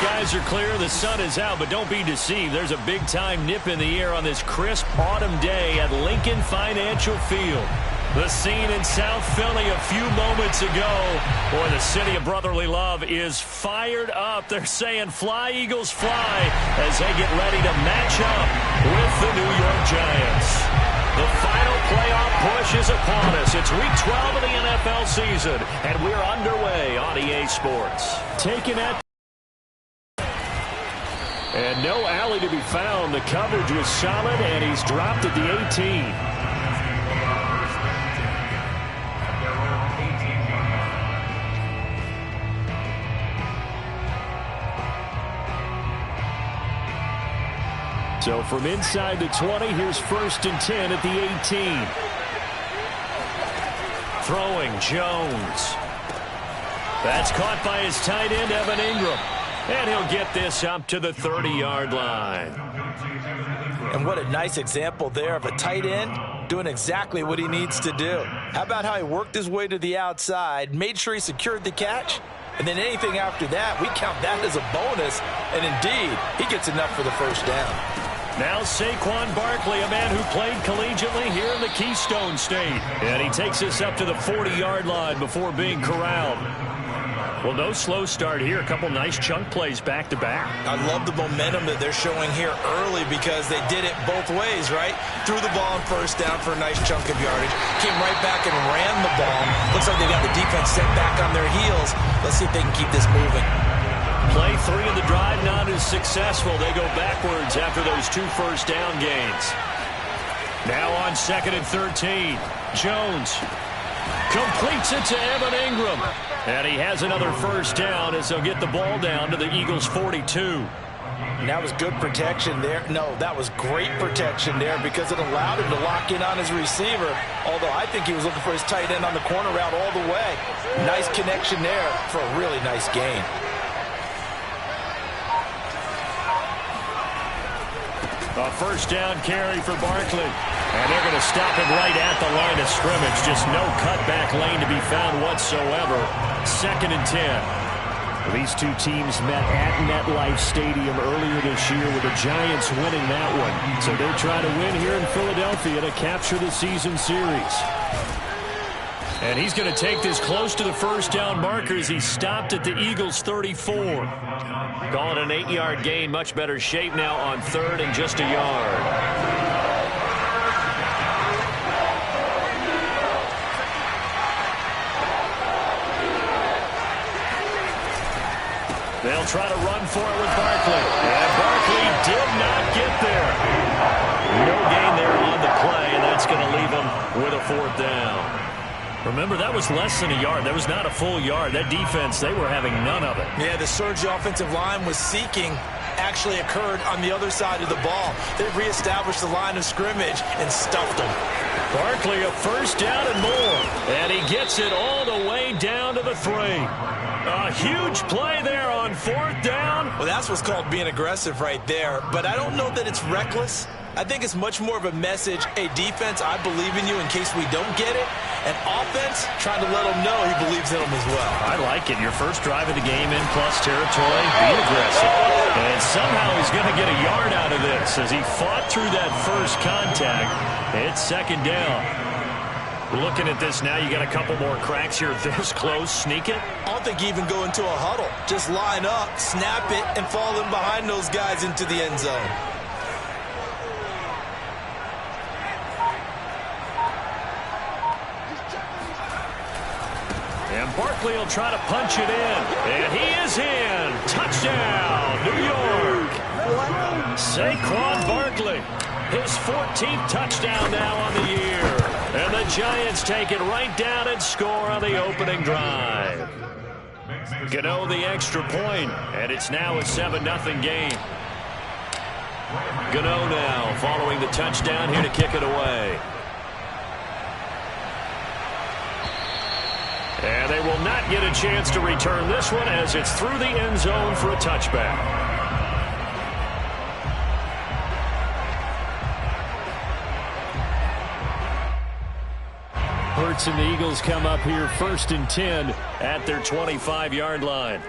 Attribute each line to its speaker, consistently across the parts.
Speaker 1: skies are clear, the sun is out, but don't be deceived. There's a big-time nip in the air on this crisp autumn day at Lincoln Financial Field. The scene in South Philly a few moments ago. Boy, the city of brotherly love is fired up. They're saying, "Fly, Eagles, fly," as they get ready to match up with the New York Giants. The final playoff push is upon us. It's week 12 of the NFL season, and we're underway on EA Sports. Taking at and no alley to be found. The coverage was solid, and he's dropped at the 18. So from inside the 20, here's 1st and 10 at the 18. Throwing Jones. That's caught by his tight end, Evan Ingram. And he'll get this up to the 30-yard line.
Speaker 2: And what a nice example there of a tight end doing exactly what he needs to do. How about how he worked his way to the outside, made sure he secured the catch, and then anything after that, we count that as a bonus. And indeed, he gets enough for the first down.
Speaker 1: Now Saquon Barkley, a man who played collegiately here in the Keystone State. And he takes us up to the 40-yard line before being corralled. Well, no slow start here. A couple nice chunk plays back-to-back.
Speaker 2: I love the momentum that they're showing here early because they did it both ways, right? Threw the ball on first down for a nice chunk of yardage. Came right back and ran the ball. Looks like they got the defense set back on their heels. Let's see if they can keep this moving.
Speaker 1: Play 3 of the drive not as successful. They go backwards after those 2 first down gains. Now on 2nd and 13. Jones completes it to Evan Ingram. And he has another first down as they'll get the ball down to the Eagles' 42.
Speaker 2: And that was good protection there. No, that was great protection there because it allowed him to lock in on his receiver. Although I think he was looking for his tight end on the corner route all the way. Nice connection there for a really nice gain.
Speaker 1: A first down carry for Barkley. And they're going to stop him right at the line of scrimmage. Just no cutback lane to be found whatsoever. 2nd and 10. These two teams met at MetLife Stadium earlier this year with the Giants winning that one. So they're trying to win here in Philadelphia to capture the season series. And he's going to take this close to the first down marker as he stopped at the Eagles' 34. Calling an 8-yard gain. Much better shape now on 3rd and just a yard. They'll try to run for it with Barkley. And Barkley did not get there. No gain there on the play, and that's going to leave him with a 4th down. Remember, that was less than a yard. That was not a full yard. That defense, they were having none of it.
Speaker 2: Yeah, the surge the offensive line was seeking actually occurred on the other side of the ball. They reestablished the line of scrimmage and stuffed them.
Speaker 1: Barkley a first down and more. And he gets it all the way down to the 3. A huge play there on 4th down.
Speaker 2: Well, that's what's called being aggressive right there. But I don't know that it's reckless. I think it's much more of a message. Hey, defense, I believe in you in case we don't get it. And offense, trying to let him know he believes in them as well.
Speaker 1: I like it. Your first drive of the game in plus territory, be aggressive. And somehow he's going to get a yard out of this as he fought through that first contact. It's 2nd down. Looking at this now, you got a couple more cracks here this close. Sneak it?
Speaker 2: I don't think you even go into a huddle. Just line up, snap it, and fall in behind those guys into the end zone.
Speaker 1: And Barkley will try to punch it in. And he is in. Touchdown, New York. Saquon Barkley. His 14th touchdown now on the year. And the Giants take it right down and score on the opening drive. Gano the extra point, and it's now a 7-0 game. Gano now following the touchdown here to kick it away. And they will not get a chance to return this one as it's through the end zone for a touchback. Hurts and the Eagles come up here 1st and 10 at their 25-yard line.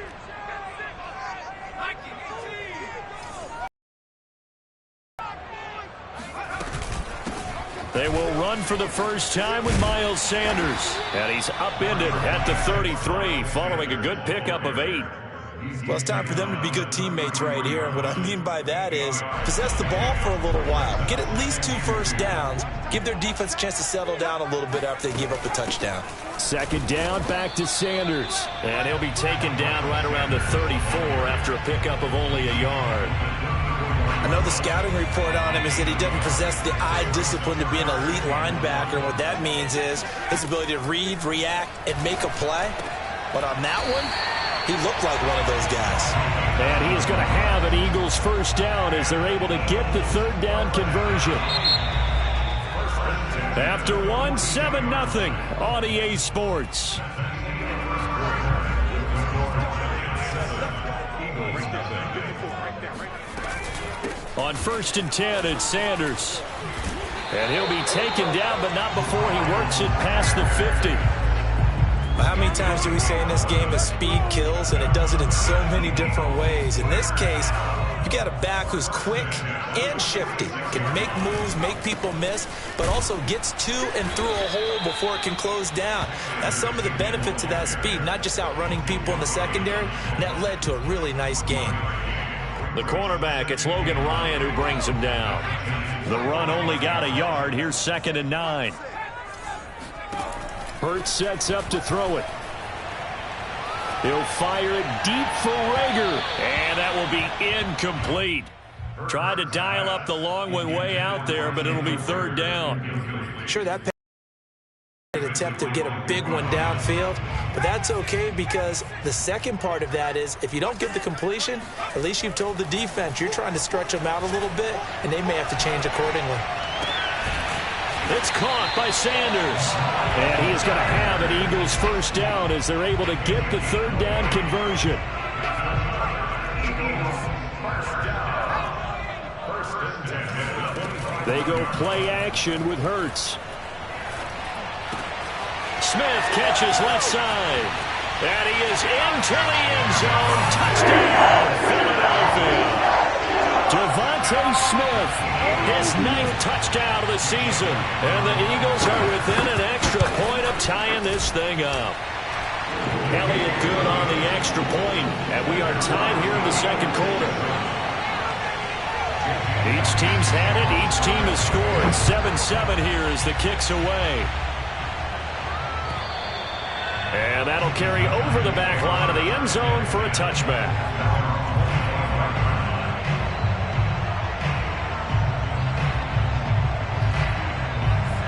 Speaker 1: They will run for the first time with Miles Sanders. And he's upended at the 33 following a good pickup of 8.
Speaker 2: Well, it's time for them to be good teammates right here. And what I mean by that is possess the ball for a little while. Get at least 2 first downs. Give their defense a chance to settle down a little bit after they give up a touchdown.
Speaker 1: Second down, back to Sanders. And he'll be taken down right around the 34 after a pickup of only a yard.
Speaker 2: I know the scouting report on him is that he doesn't possess the eye discipline to be an elite linebacker. And what that means is his ability to read, react, and make a play. But on that one, he looked like one of those guys.
Speaker 1: And he is going to have an Eagles first down as they're able to get the third down conversion. After 7-0 on EA Sports. On 1st and 10, it's Sanders. And he'll be taken down, but not before he works it past the 50.
Speaker 2: How many times do we say in this game that speed kills, and it does it in so many different ways? In this case, you got a back who's quick and shifty, can make moves, make people miss, but also gets to and through a hole before it can close down. That's some of the benefits of that speed, not just outrunning people in the secondary, and that led to a really nice game.
Speaker 1: The cornerback, it's Logan Ryan who brings him down. The run only got a yard. Here's 2nd and 9. Hurts sets up to throw it. He'll fire it deep for Rager. And that will be incomplete. Tried to dial up the long one way out there, but it'll be 3rd down.
Speaker 2: Sure, that attempt to get a big one downfield, but that's okay because the second part of that is if you don't get the completion, at least you've told the defense you're trying to stretch them out a little bit, and they may have to change accordingly.
Speaker 1: It's caught by Sanders, and he is going to have an Eagles first down as they're able to get the third down conversion. They go play action with Hurts. Smith catches left side. And he is into the end zone. Touchdown, Philadelphia. Devontae Smith, his 9th touchdown of the season. And the Eagles are within an extra point of tying this thing up. Elliott good on the extra point. And we are tied here in the second quarter. Each team's had it. Each team has scored. 7-7 here as the kick's away. And that'll carry over the back line of the end zone for a touchback.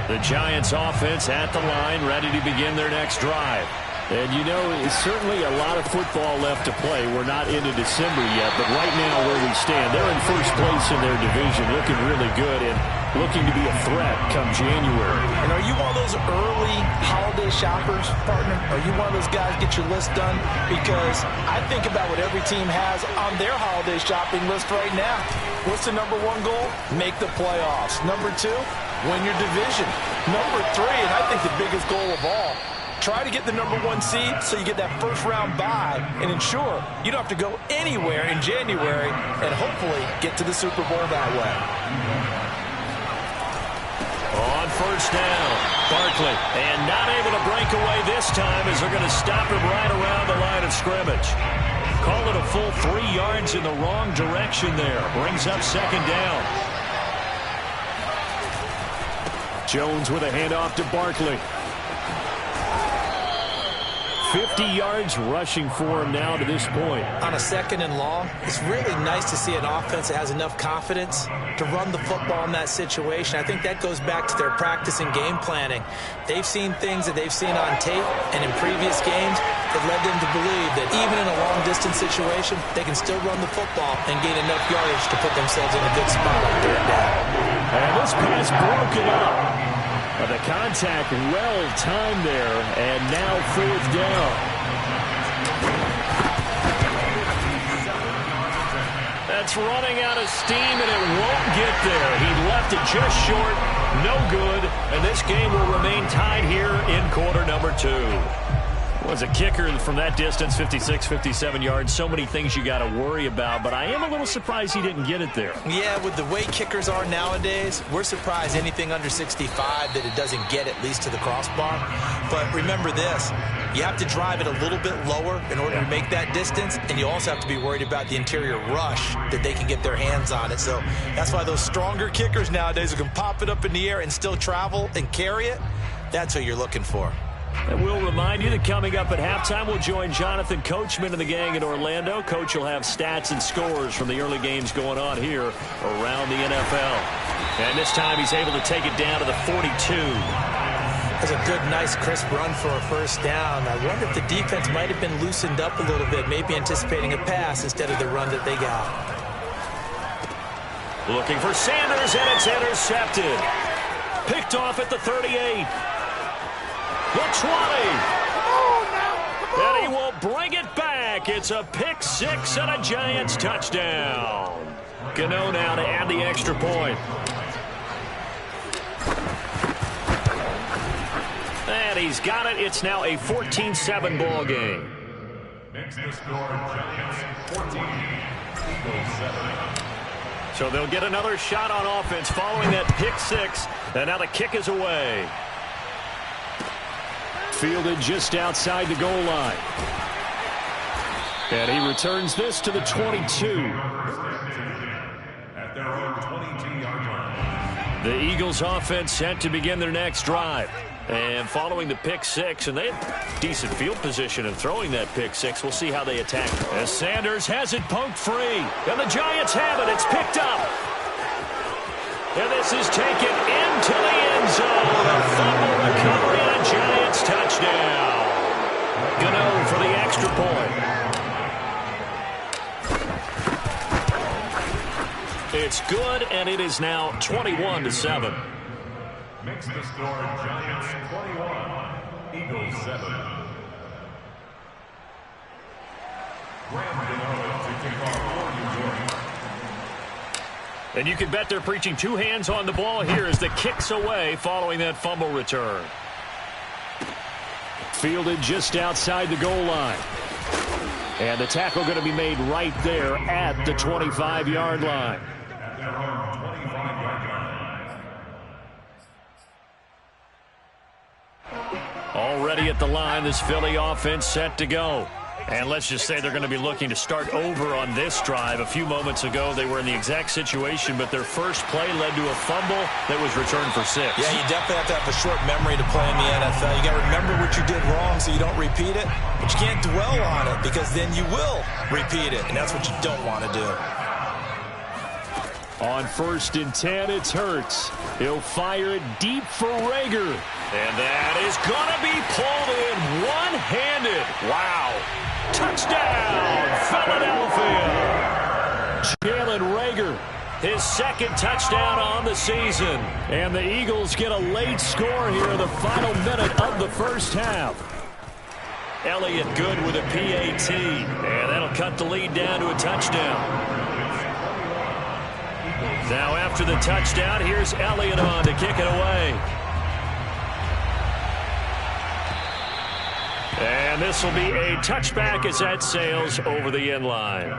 Speaker 1: The Giants offense at the line, ready to begin their next drive. And you know, it's certainly a lot of football left to play. We're not into December yet, but right now where we stand, they're in first place in their division, looking really good and looking to be a threat come January.
Speaker 2: And are you one of those early holiday shoppers, partner? Are you one of those guys get your list done? Because I think about what every team has on their holiday shopping list right now. What's the number 1 goal? Make the playoffs. Number 2, win your division. Number 3, and I think the biggest goal of all, try to get the number 1 seed so you get that first round bye and ensure you don't have to go anywhere in January and hopefully get to the Super Bowl that way.
Speaker 1: On first down, Barkley, and not able to break away this time as they're going to stop him right around the line of scrimmage. Call it a full 3 yards in the wrong direction there. Brings up 2nd down. Jones with a handoff to Barkley. 50 yards rushing for him now to this point.
Speaker 2: On a 2nd and long, it's really nice to see an offense that has enough confidence to run the football in that situation. I think that goes back to their practice and game planning. They've seen things that they've seen on tape and in previous games that led them to believe that even in a long-distance situation, they can still run the football and gain enough yardage to put themselves in a good spot on 3rd down.
Speaker 1: And this pass broken up. The contact well timed there, and now 4th down. That's running out of steam, and it won't get there. He left it just short, no good, and this game will remain tied here in quarter number 2. Was a kicker from that distance, 56, 57 yards. So many things you got to worry about, but I am a little surprised he didn't get it there.
Speaker 2: Yeah, with the way kickers are nowadays, we're surprised anything under 65 that it doesn't get at least to the crossbar. But remember this, you have to drive it a little bit lower in order to make that distance, and you also have to be worried about the interior rush that they can get their hands on it. So that's why those stronger kickers nowadays who can pop it up in the air and still travel and carry it, that's what you're looking for.
Speaker 1: And we'll remind you that coming up at halftime, we'll join Jonathan Coachman and the gang in Orlando. Coach will have stats and scores from the early games going on here around the NFL. And this time he's able to take it down to the 42.
Speaker 2: That's a good, nice, crisp run for a first down. I wonder if the defense might have been loosened up a little bit, maybe anticipating a pass instead of the run that they got.
Speaker 1: Looking for Sanders, and it's intercepted. Picked off at the 38. The 20. And he will bring it back. It's a pick six and a Giants touchdown. Gano now to add the extra point. And he's got it. It's now a 14-7 ball game.
Speaker 3: Makes the score Giants 14, Eagles 7.
Speaker 1: So they'll get another shot on offense following that pick six. And now the kick is away. Fielded just outside the goal line. And he returns this to the 22.
Speaker 3: At their own 22-yard line.
Speaker 1: The Eagles offense set to begin their next drive. And following the pick six, and they have decent field position in throwing that pick six. We'll see how they attack. As Sanders has it poked free. And the Giants have it. It's picked up. And this is taken into the end zone. A fumble recovery and a Giants touchdown. Gano for the extra point. It's good, and it is now 21-7.
Speaker 3: Makes the score Giants 21, Eagles 7. Graham Gano to kick off for New York.
Speaker 1: And you can bet they're preaching two hands on the ball here as the kick's away following that fumble return. Fielded just outside the goal line. And the tackle going to be made right there at the 25-yard line.
Speaker 3: At their own 25-yard line.
Speaker 1: Already at the line, this Philly offense set to go. And let's just say they're going to be looking to start over on this drive. A few moments ago, they were in the exact situation, but their first play led to a fumble that was returned for six.
Speaker 2: Yeah, you definitely have to have a short memory to play in the NFL. You got to remember what you did wrong so you don't repeat it, but you can't dwell on it because then you will repeat it, and that's what you don't want to do.
Speaker 1: On 1st and 10, it's Hurts. He'll fire it deep for Rager. And that is going to be pulled in one-handed. Wow. Touchdown, Philadelphia. Jalen Rager, his second touchdown on the season. And the Eagles get a late score here in the final minute of the first half. Elliott good with a PAT. And that'll cut the lead down to a touchdown. Now after the touchdown, here's Elliott on to kick it away. And this will be a touchback as that sails over the end line.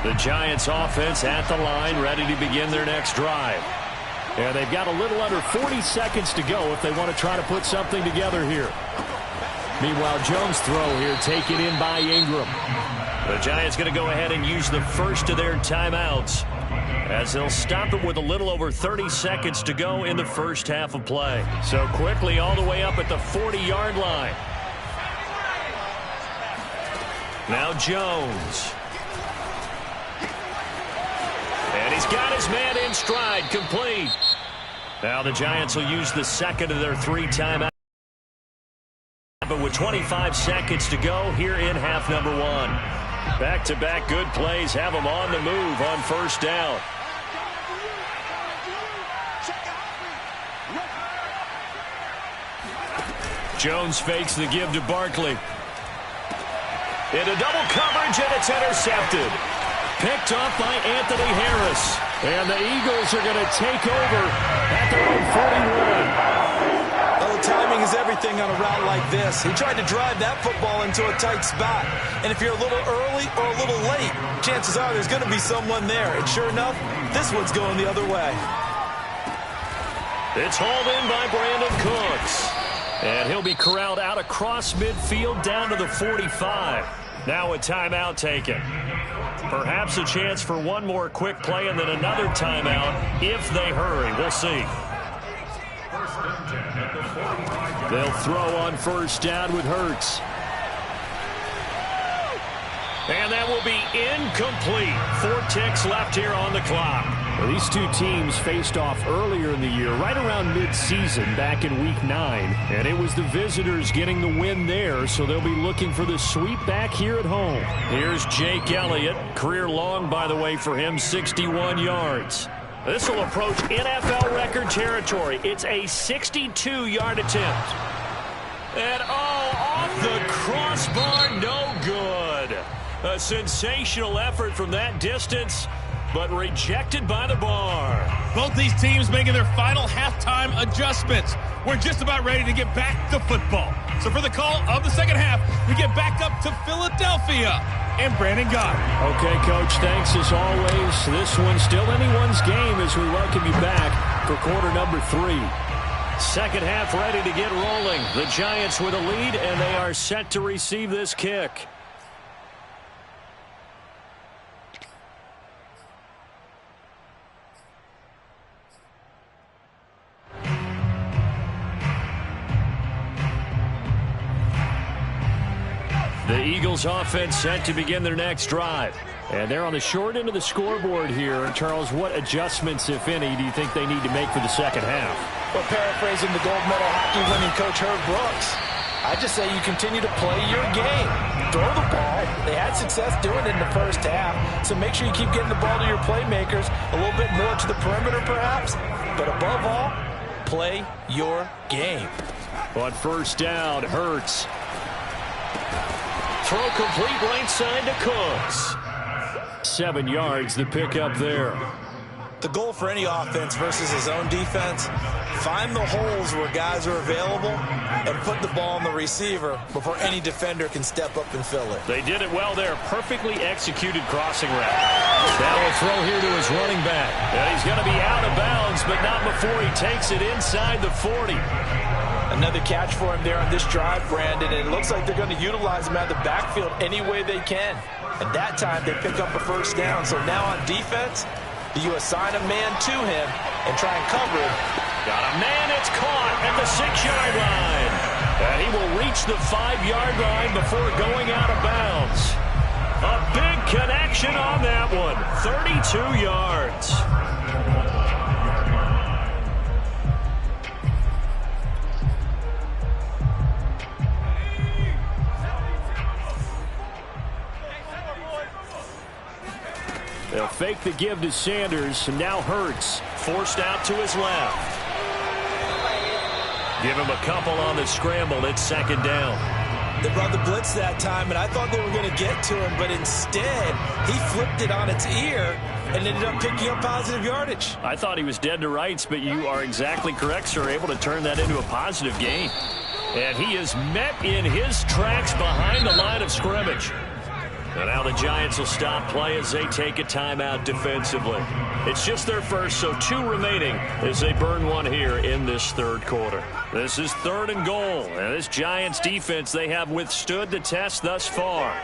Speaker 1: The Giants offense at the line, ready to begin their next drive. And they've got a little under 40 seconds to go if they want to try to put something together here. Meanwhile, Jones' throw here taken in by Ingram. The Giants going to go ahead and use the first of their timeouts as they'll stop it with a little over 30 seconds to go in the first half of play. So quickly all the way up at the 40-yard line. Now Jones. And he's got his man in stride, complete. Now the Giants will use the second of their three timeouts. But with 25 seconds to go here in half number one. Back-to-back good plays have them on the move on first down. Jones fakes the give to Barkley. Into double coverage, and it's intercepted. Picked off by Anthony Harris. And the Eagles are going to take over at their own 41.
Speaker 2: Oh, timing is everything on a route like this. He tried to drive that football into a tight spot. And if you're a little early or a little late, chances are there's going to be someone there. And sure enough, this one's going the other way.
Speaker 1: It's hauled in by Brandon Cooks. And he'll be corralled out across midfield down to the 45. Now a timeout taken. Perhaps a chance for one more quick play and then another timeout if they hurry. We'll see. They'll throw on first down with Hurts. And that will be incomplete. 4 ticks left here on the clock. Well, these two teams faced off earlier in the year, right around mid-season, back in Week 9. And it was the visitors getting the win there, so they'll be looking for the sweep back here at home. Here's Jake Elliott. Career long, by the way, for him, 61 yards. This will approach NFL record territory. It's a 62-yard attempt. And, off the crossbar, no good. A sensational effort from that distance, but rejected by the bar.
Speaker 4: Both these teams making their final halftime adjustments. We're just about ready to get back to football. So for the call of the second half, we get back up to Philadelphia and Brandon Gott.
Speaker 1: Okay, Coach, thanks as always. This one's still anyone's game as we welcome you back for quarter number 3. Second half ready to get rolling. The Giants with a lead, and they are set to receive this kick. The Eagles offense set to begin their next drive. And they're on the short end of the scoreboard here. Charles, what adjustments, if any, do you think they need to make for the second half?
Speaker 2: Well, paraphrasing the gold medal hockey winning coach Herb Brooks, I just say you continue to play your game. Throw the ball. They had success doing it in the first half, so make sure you keep getting the ball to your playmakers, a little bit more to the perimeter perhaps, but above all, play your game.
Speaker 1: On first down, Hurts. Throw complete right side to Cooks. 7 yards, the pickup there.
Speaker 2: The goal for any offense versus his own defense, find the holes where guys are available and put the ball on the receiver before any defender can step up and fill it.
Speaker 1: They did it well there. Perfectly executed crossing route. Now a throw here to his running back. And he's going to be out of bounds, but not before he takes it inside the 40.
Speaker 2: Another catch for him there on this drive, Brandon, and it looks like they're going to utilize him out of the backfield any way they can. And that time they pick up a first down. So now on defense, do you assign a man to him and try and cover him?
Speaker 1: Got a man, it's caught at the 6-yard line. And he will reach the 5-yard line before going out of bounds. A big connection on that one. 32 yards. They'll fake the give to Sanders, and now Hurts forced out to his left. Give him a couple on the scramble. It's second down.
Speaker 2: They brought the blitz that time, and I thought they were going to get to him, but instead he flipped it on its ear and ended up picking up positive yardage.
Speaker 1: I thought he was dead to rights, but you are exactly correct, sir. Able to turn that into a positive gain. And he is met in his tracks behind the line of scrimmage. And now the Giants will stop play as they take a timeout defensively. It's just their first, so 2 remaining as they burn one here in this third quarter. This is 3rd and goal. And this Giants defense, they have withstood the test thus far.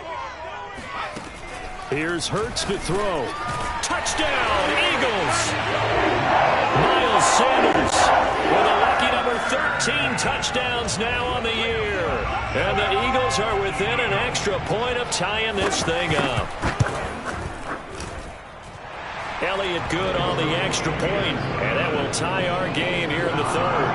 Speaker 1: Here's Hurts to throw. Touchdown, Eagles! Miles Sanders with a lucky number 13 touchdowns now on the year. And the Eagles are within an extra point of tying this thing up. Elliott good on the extra point, and that will tie our game here in the 3rd.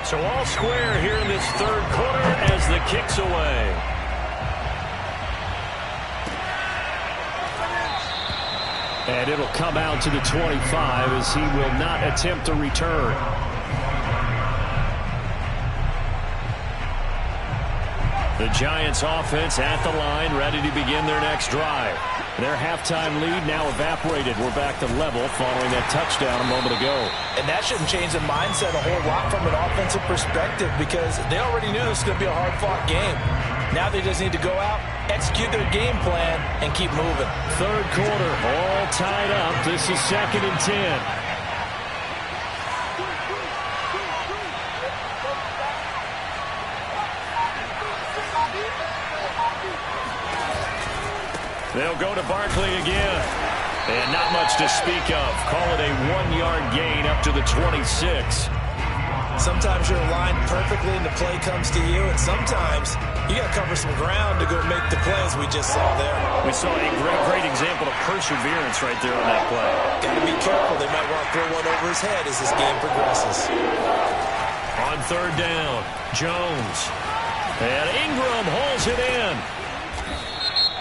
Speaker 1: So all square here in this 3rd quarter as the kick's away. And it'll come out to the 25 as he will not attempt to return. The Giants offense at the line, ready to begin their next drive. Their halftime lead now evaporated. We're back to level following that touchdown a moment ago.
Speaker 2: And that shouldn't change the mindset a whole lot from an offensive perspective because they already knew this was going to be a hard-fought game. Now they just need to go out, execute their game plan, and keep moving.
Speaker 1: Third quarter, all tied up. This is 2nd and 10. They'll go to Barkley again. And not much to speak of. Call it a 1-yard gain up to the 26.
Speaker 2: Sometimes you're aligned perfectly and the play comes to you, and sometimes you got to cover some ground to go make the play as we just saw there.
Speaker 1: We saw a great example of perseverance right there on that play.
Speaker 2: Got to be careful. They might want to throw one over his head as this game progresses.
Speaker 1: On 3rd down, Jones. And Ingram holds it in.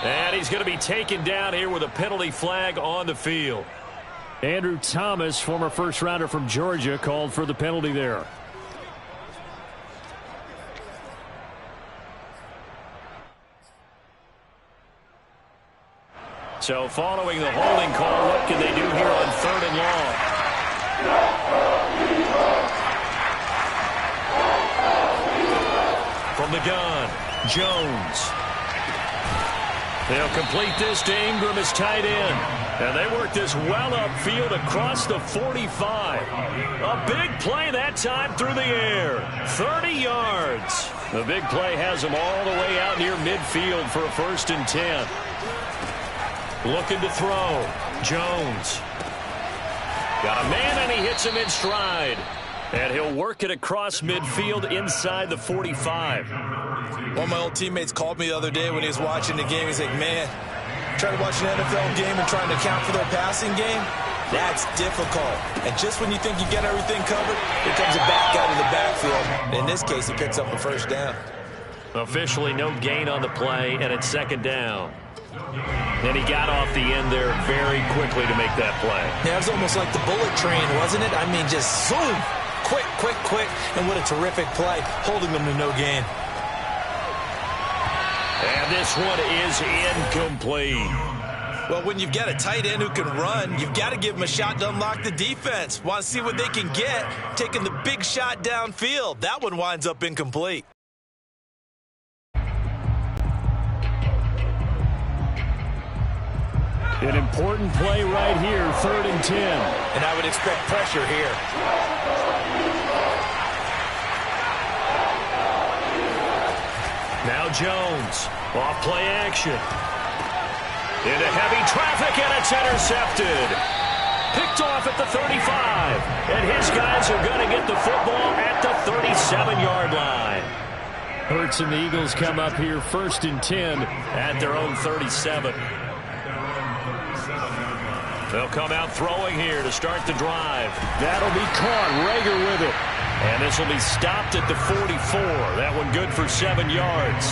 Speaker 1: And he's going to be taken down here with a penalty flag on the field. Andrew Thomas, former first-rounder from Georgia, called for the penalty there. So following the holding call, what can they do here on 3rd and long? From the gun, Jones. They'll complete this to Ingram as tight end. And they work this well upfield across the 45. A big play that time through the air. 30 yards. The big play has them all the way out near midfield for a 1st and 10. Looking to throw. Jones. Got a man and he hits him in stride. And he'll work it across midfield inside the 45.
Speaker 2: One of my old teammates called me the other day when he was watching the game. He's like, man, trying to watch an NFL game and trying to account for their passing game, that's difficult. And just when you think you get everything covered, here comes a back out of the backfield. In this case, he picks up a 1st down.
Speaker 1: Officially no gain on the play, and it's 2nd down. And he got off the end there very quickly to make that play.
Speaker 2: Yeah, it was almost like the bullet train, wasn't it? I mean, just zoom. Quick, and what a terrific play, holding them to no gain.
Speaker 1: And this one is incomplete.
Speaker 2: Well, when you've got a tight end who can run, you've got to give him a shot to unlock the defense. Want to see what they can get, taking the big shot downfield. That one winds up incomplete.
Speaker 1: An important play right here, 3rd and 10.
Speaker 2: And I would expect pressure here.
Speaker 1: Now Jones, off play action. Into heavy traffic, and it's intercepted. Picked off at the 35. And his guys are going to get the football at the 37-yard line. Hurts and the Eagles come up here 1st and 10 at their own 37. They'll come out throwing here to start the drive. That'll be caught. Rager with it. And this will be stopped at the 44. That one good for 7 yards.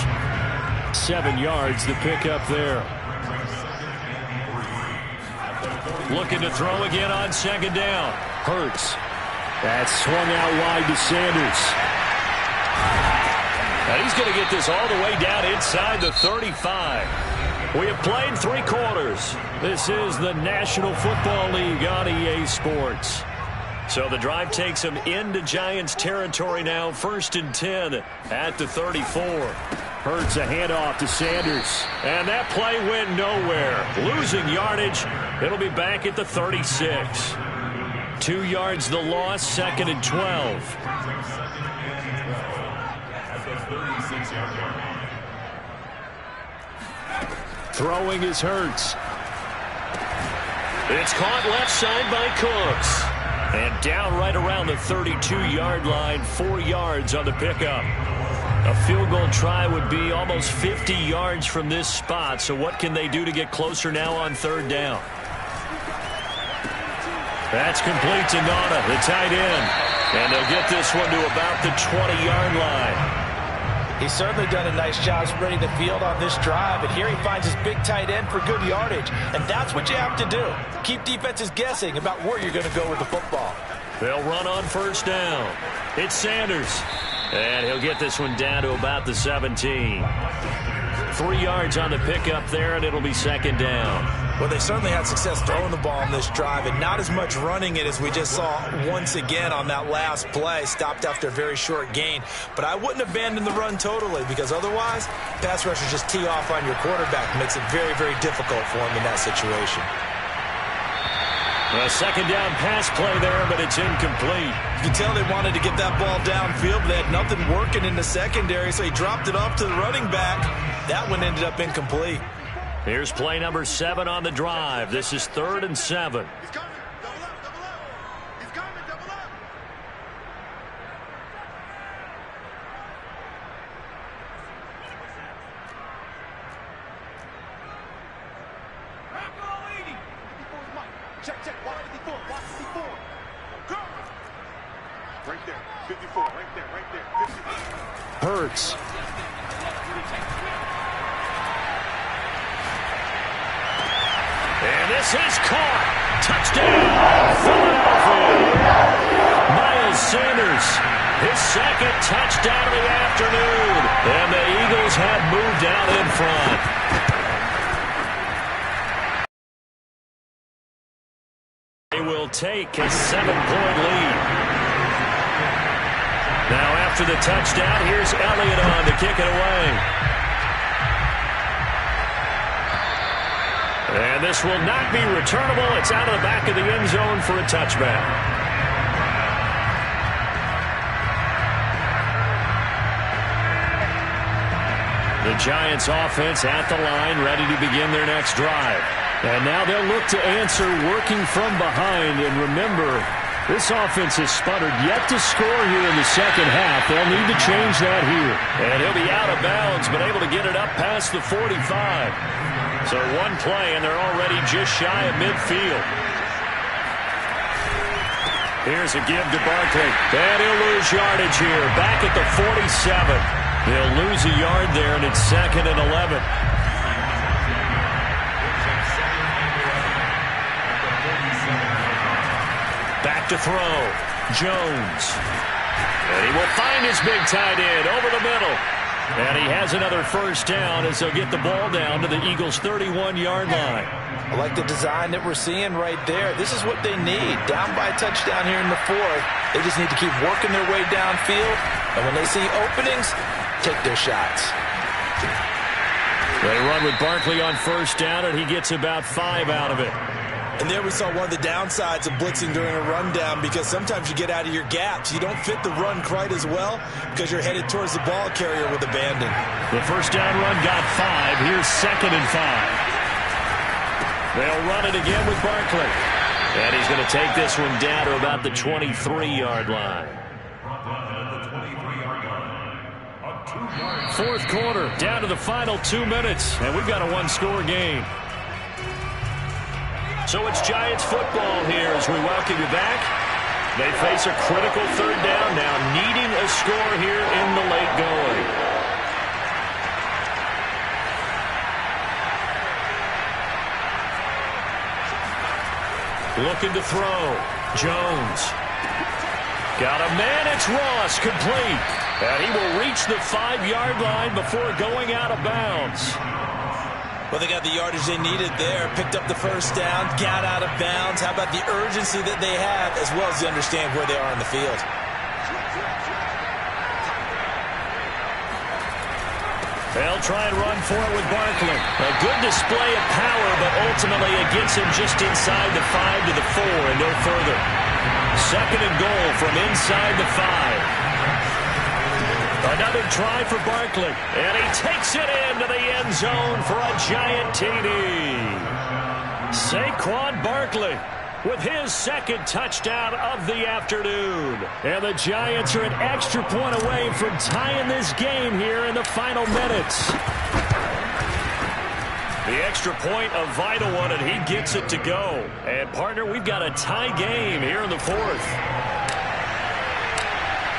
Speaker 1: 7 yards the pickup there. Looking to throw again on 2nd down. Hurts. That's swung out wide to Sanders. And he's going to get this all the way down inside the 35. We have played 3 quarters. This is the National Football League on EA Sports. So the drive takes him into Giants territory now. 1st and 10 at the 34. Hurts a handoff to Sanders. And that play went nowhere. Losing yardage. It'll be back at the 36. 2 yards the loss. 2nd and 12. Throwing is Hurts. It's caught left side by Cooks. And down right around the 32-yard line, 4 yards on the pickup. A field goal try would be almost 50 yards from this spot. So what can they do to get closer now on 3rd down? That's complete to Nauta, the tight end. And they'll get this one to about the 20-yard line.
Speaker 2: He's certainly done a nice job spreading the field on this drive, and here he finds his big tight end for good yardage. And that's what you have to do. Keep defenses guessing about where you're going to go with the football.
Speaker 1: They'll run on 1st down. It's Sanders. And he'll get this one down to about the 17. 3 yards on the pickup there, and it'll be second down.
Speaker 2: Well, they certainly had success throwing the ball on this drive, and not as much running it as we just saw once again on that last play. Stopped after a very short gain. But I wouldn't abandon the run totally, because otherwise, pass rushers just tee off on your quarterback. Makes it very, very difficult for him in that situation.
Speaker 1: A second down pass play there, but it's incomplete.
Speaker 2: You can tell they wanted to get that ball downfield. They had nothing working in the secondary, so he dropped it off to the running back. That one ended up incomplete.
Speaker 1: Here's play number 7 on the drive. This is 3rd and 7.
Speaker 3: He's coming. Double up. Double up. He's coming. Double up. Check, check. Watch 54. Watch 54. Go. Right there. 54. Right there. Right there. 54.
Speaker 1: Hurts. And this is caught. Touchdown, Philadelphia. Miles Sanders, his second touchdown of the afternoon. And the Eagles have moved out in front. They will take a 7-point lead. Now after the touchdown, here's Elliott on to kick it away. And this will not be returnable. It's out of the back of the end zone for a touchback. The Giants offense at the line, ready to begin their next drive. And now they'll look to answer working from behind. And remember, this offense has sputtered yet to score here in the second half. They'll need to change that here. And he'll be out of bounds, but able to get it up past the 45. So one play, and they're already just shy of midfield. Here's a give to Barkley. And he'll lose yardage here. Back at the 47. They'll lose a yard there, and it's 2nd and 11. Back to throw. Jones. And he will find his big tight end over the middle. And he has another first down as they'll get the ball down to the Eagles' 31-yard line.
Speaker 2: I like the design that we're seeing right there. This is what they need. Down by a touchdown here in the 4th. They just need to keep working their way downfield. And when they see openings, take their shots.
Speaker 1: They run with Barkley on first down, and he gets about 5 out of it.
Speaker 2: And there we saw one of the downsides of blitzing during a rundown, because sometimes you get out of your gaps. You don't fit the run quite as well because you're headed towards the ball carrier with abandon.
Speaker 1: The first down run got 5. Here's 2nd and 5. They'll run it again with Barkley. And he's going to take this one down to about the 23-yard line. 4th quarter, down to the final 2 minutes, and we've got a 1-score game. So it's Giants football here as we welcome you back. They face a critical 3rd down now, needing a score here in the late going. Looking to throw. Jones. Got a man, it's Ross, complete. And he will reach the 5-yard line before going out of bounds.
Speaker 2: Well, they got the yardage they needed there, picked up the first down, got out of bounds. How about the urgency that they have, as well as they understand where they are in the field?
Speaker 1: They'll try and run for it with Barkley. A good display of power, but ultimately it gets him just inside the 5 to the 4 and no further. 2nd and goal from inside the 5. Another try for Barkley, and he takes it into the end zone for a Giant TD. Saquon Barkley with his 2nd touchdown of the afternoon. And the Giants are an extra point away from tying this game here in the final minutes. The extra point, a vital one, and he gets it to go. And, partner, we've got a tie game here in the 4th.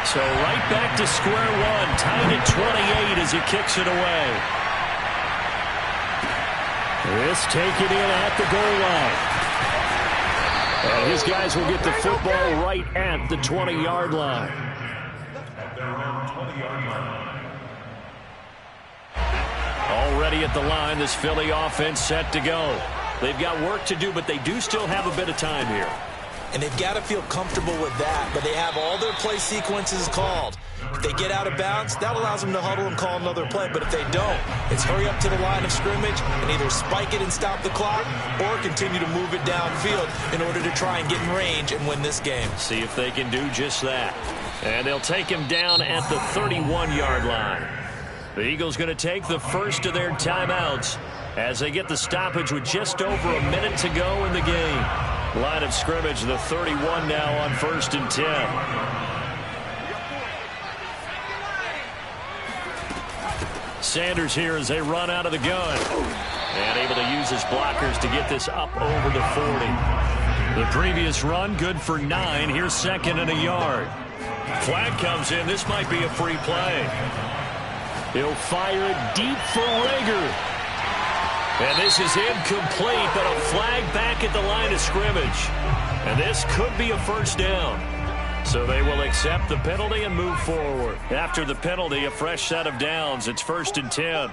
Speaker 1: So right back to square one, tied at 28 as he kicks it away. This taken in at the goal line. And his guys will get the football right at the 20-yard line. Already ready at the line. This Philly offense set to go. They've got work to do, but they do still have a bit of time here.
Speaker 2: And they've got to feel comfortable with that, but they have all their play sequences called. If they get out of bounds, that allows them to huddle and call another play. But if they don't, it's hurry up to the line of scrimmage and either spike it and stop the clock or continue to move it downfield in order to try and get in range and win this game.
Speaker 1: See if they can do just that. And they'll take him down at the 31-yard line. The Eagles going to take the first of their timeouts as they get the stoppage with just over a minute to go in the game. Line of scrimmage, the 31 now on 1st and 10. Sanders here as they run out of the gun. And able to use his blockers to get this up over the 40. The previous run, good for 9. Here's 2nd and a yard. Flag comes in. This might be a free play. He'll fire it deep for Rager. And this is incomplete, but a flag back at the line of scrimmage. And this could be a first down. So they will accept the penalty and move forward. After the penalty, a fresh set of downs. It's 1st and 10.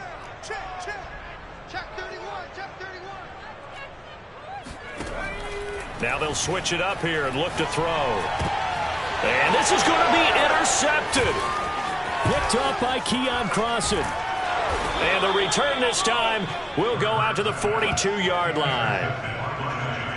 Speaker 3: Check 31, check 31.
Speaker 1: Now they'll switch it up here and look to throw. And this is going to be intercepted. Picked up by Keon Crossan. And the return this time will go out to the 42-yard line.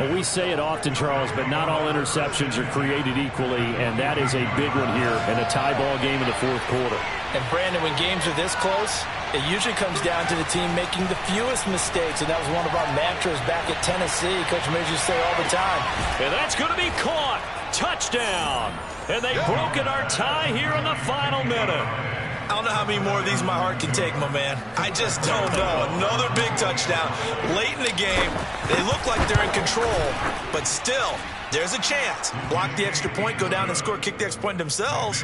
Speaker 5: Well, we say it often, Charles, but not all interceptions are created equally, and that is a big one here in a tie ball game in the 4th quarter.
Speaker 2: And, Brandon, when games are this close, it usually comes down to the team making the fewest mistakes, and that was one of our mantras back at Tennessee. Coach Mays used to say all the time.
Speaker 1: And that's going to be caught. Touchdown. And they broke our tie here in the final minute.
Speaker 2: I don't know how many more of these my heart can take, my man. I just don't know. Another big touchdown late in the game. They look like they're in control, but still, there's a chance. Block the extra point, go down and score, kick the extra point themselves.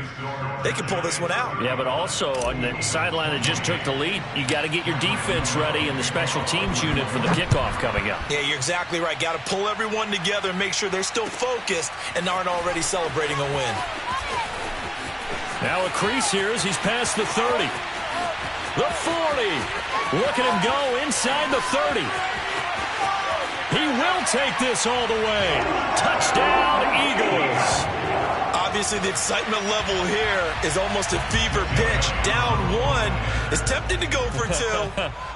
Speaker 2: They can pull this one out.
Speaker 1: Yeah, but also on the sideline that just took the lead, you got to get your defense ready and the special teams unit for the kickoff coming up.
Speaker 2: Yeah, you're exactly right. Got to pull everyone together and make sure they're still focused and aren't already celebrating a win.
Speaker 1: Now a crease here as he's past the 30. The 40. Look at him go inside the 30. He will take this all the way. Touchdown, Eagles.
Speaker 2: Obviously, the excitement level here is almost a fever pitch. Down 1. It's tempting to go for 2.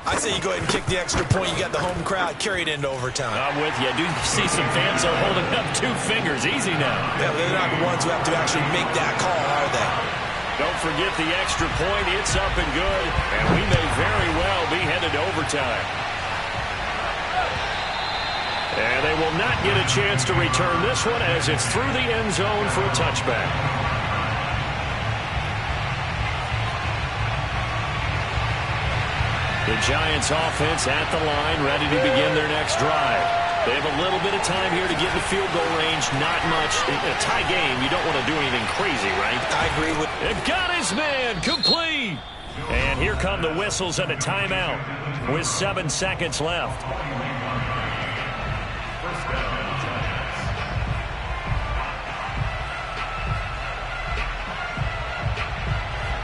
Speaker 2: I say you go ahead and kick the extra point. You got the home crowd carried into overtime.
Speaker 1: I'm with you. I do see some fans are holding up 2 fingers. Easy now.
Speaker 2: Yeah, they're not the ones who have to actually make that call, are they?
Speaker 1: Don't forget the extra point. It's up and good. And we may very well be headed to overtime. And they will not get a chance to return this one as it's through the end zone for a touchback. The Giants offense at the line, ready to begin their next drive. They have a little bit of time here to get in the field goal range. Not much. In a tie game, you don't want to do anything crazy, right?
Speaker 2: I agree with...
Speaker 1: It got his man complete. And here come the whistles and a timeout with 7 seconds left.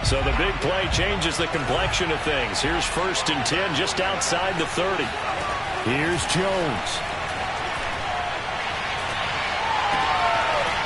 Speaker 1: So the big play changes the complexion of things. Here's 1st and 10 just outside the 30. Here's Jones.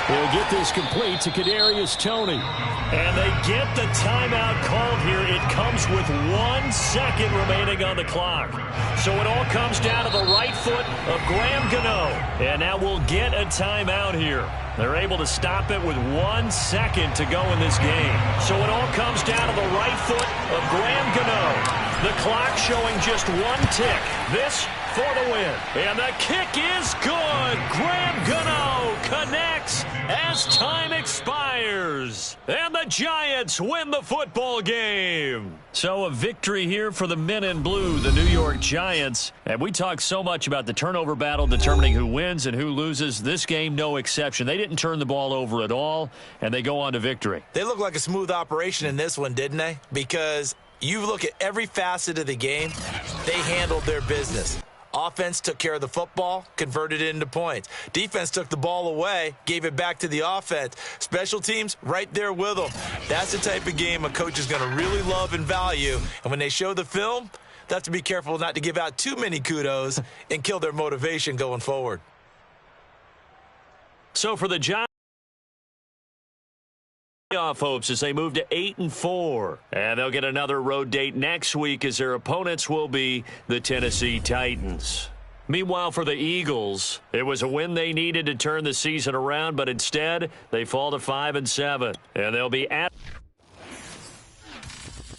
Speaker 1: He'll get this complete to Kadarius Toney. And they get the timeout called here. It comes with 1 second remaining on the clock. So it all comes down to the right foot of Graham Gano. And now we'll get a timeout here. They're able to stop it with 1 second to go in this game. So it all comes down to the right foot of Graham Gano. The clock showing just 1 tick. This for the win. And the kick is good. Graham Gano connects as time expires. And the Giants win the football game. So a victory here for the men in blue, the New York Giants. And we talk so much about the turnover battle determining who wins and who loses. This game, no exception. They didn't turn the ball over at all, and they go on to victory.
Speaker 2: They look like a smooth operation in this one, didn't they? Because you look at every facet of the game, they handled their business. Offense took care of the football, converted it into points. Defense took the ball away, gave it back to the offense. Special teams, right there with them. That's the type of game a coach is going to really love and value. And when they show the film, They have to be careful not to give out too many kudos and kill their motivation going forward.
Speaker 1: So for the Giants, playoff hopes as they move to 8-4. And they'll get another road date next week as their opponents will be the Tennessee Titans. Meanwhile, for the Eagles, it was a win they needed to turn the season around, but instead they fall to 5-7. And they'll be at